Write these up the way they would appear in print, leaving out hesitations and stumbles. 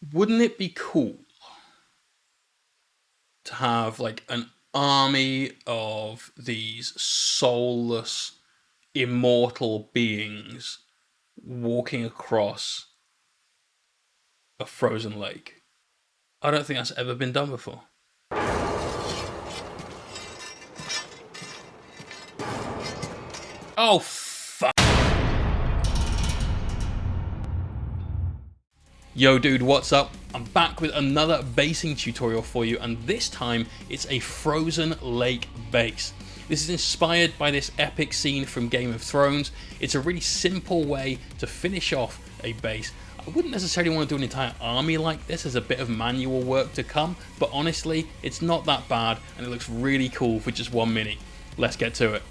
Wouldn't it be cool to have like an army of these soulless, immortal beings walking across a frozen lake? I don't think that's ever been done before. Oh, fuck. Yo dude, what's up? I'm back with another basing tutorial for you, and this time it's a frozen lake base. This is inspired by this epic scene from Game of Thrones. It's a really simple way to finish off a base. I wouldn't necessarily want to do an entire army like this, as a bit of manual work to come, but honestly, it's not that bad and it looks really cool for just one mini. Let's get to it.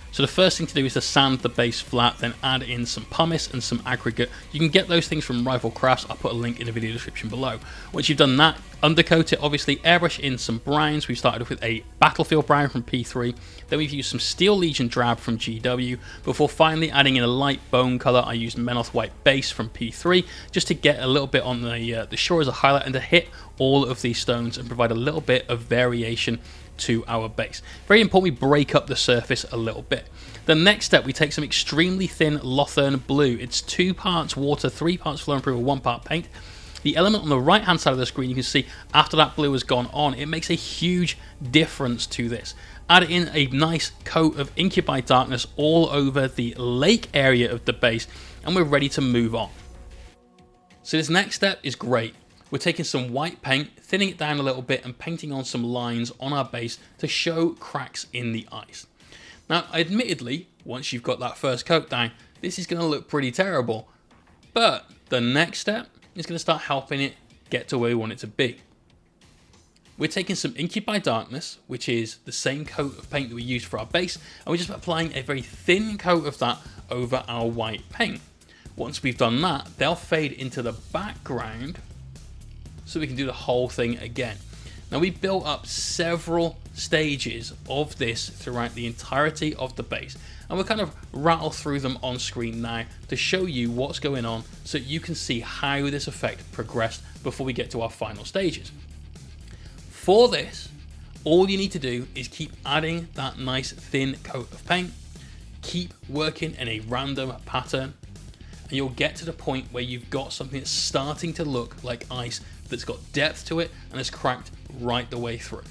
So the first thing to do is to sand the base flat, then add in some pumice and some aggregate. You can get those things from Rival Crafts. I'll put a link in the video description below. Once you've done that, undercoat it, obviously airbrush in some browns. We've started off with a Battlefield brown from P3, then we've used some Steel Legion drab from GW, before finally adding in a light bone colour. I used Menoth white base from P3, just to get a little bit on the shore as a highlight and to hit all of these stones and provide a little bit of variation to our base. Very important we break up the surface a little bit. The next step, we take some extremely thin Lothern blue. It's 2 parts water, 3 parts flow improver, 1 part paint. The element on the right hand side of the screen, you can see after that blue has gone on, it makes a huge difference to this. Add in a nice coat of Incubi Darkness all over the lake area of the base, and we're ready to move on. So this next step is great. We're taking some white paint, thinning it down a little bit, and painting on some lines on our base to show cracks in the ice. Now, admittedly, once you've got that first coat down, this is going to look pretty terrible. But the next step is going to start helping it get to where we want it to be. We're taking some Incubi Darkness, which is the same coat of paint that we used for our base, and we're just applying a very thin coat of that over our white paint. Once we've done that, they'll fade into the background, so we can do the whole thing again. Now, we built up several stages of this throughout the entirety of the base, and we'll kind of rattle through them on screen now to show you what's going on, so you can see how this effect progressed before we get to our final stages. For this, all you need to do is keep adding that nice thin coat of paint, keep working in a random pattern, and you'll get to the point where you've got something that's starting to look like ice, that's got depth to it and is cracked right the way through.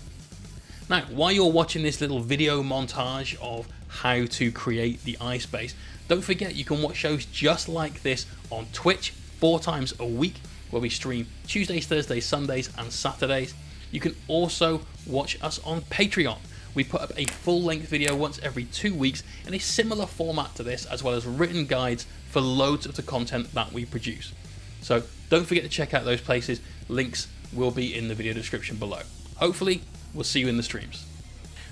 Now, while you're watching this little video montage of how to create the ice base, don't forget you can watch shows just like this on Twitch 4 times a week, where we stream Tuesdays, Thursdays, Sundays and Saturdays. You can also watch us on Patreon. We put up a full-length video once every 2 weeks in a similar format to this, as well as written guides for loads of the content that we produce. So don't forget to check out those places. Links will be in the video description below. Hopefully, we'll see you in the streams.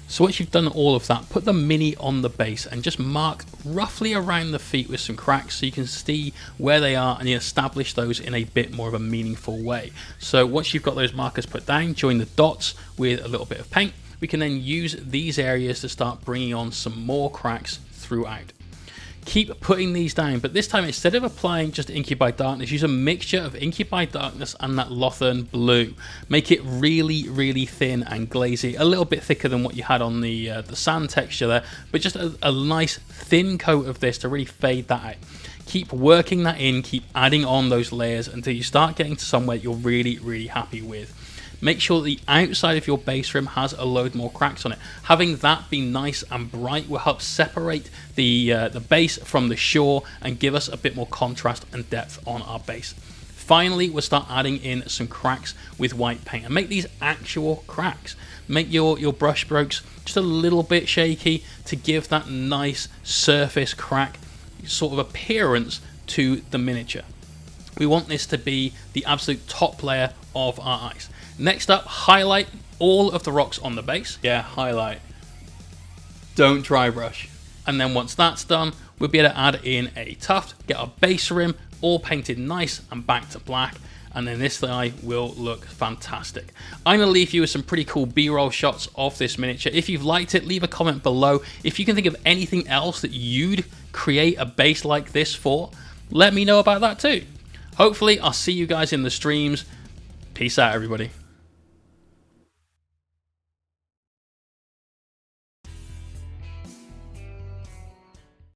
So once you've done all of that, put the mini on the base and just mark roughly around the feet with some cracks so you can see where they are and you establish those in a bit more of a meaningful way. So once you've got those markers put down, join the dots with a little bit of paint. We can then use these areas to start bringing on some more cracks throughout. Keep putting these down, but this time, instead of applying just Incubi Darkness, use a mixture of Incubi Darkness and that Lothern blue. Make it really, really thin and glazy, a little bit thicker than what you had on the sand texture there, but just a nice thin coat of this to really fade that out. Keep working that in, keep adding on those layers until you start getting to somewhere you're really, really happy with. Make sure that the outside of your base rim has a load more cracks on it. Having that be nice and bright will help separate the base from the shore and give us a bit more contrast and depth on our base. Finally, we'll start adding in some cracks with white paint and make these actual cracks. Make your brush strokes just a little bit shaky to give that nice surface crack sort of appearance to the miniature. We want this to be the absolute top layer of our ice. Next up, highlight all of the rocks on the base. Yeah, highlight. Don't dry brush. And then once that's done, we'll be able to add in a tuft, get our base rim all painted nice and back to black, and then this guy will look fantastic. I'm going to leave you with some pretty cool B-roll shots of this miniature. If you've liked it, leave a comment below. If you can think of anything else that you'd create a base like this for, let me know about that too. Hopefully I'll see you guys in the streams. Peace out, everybody.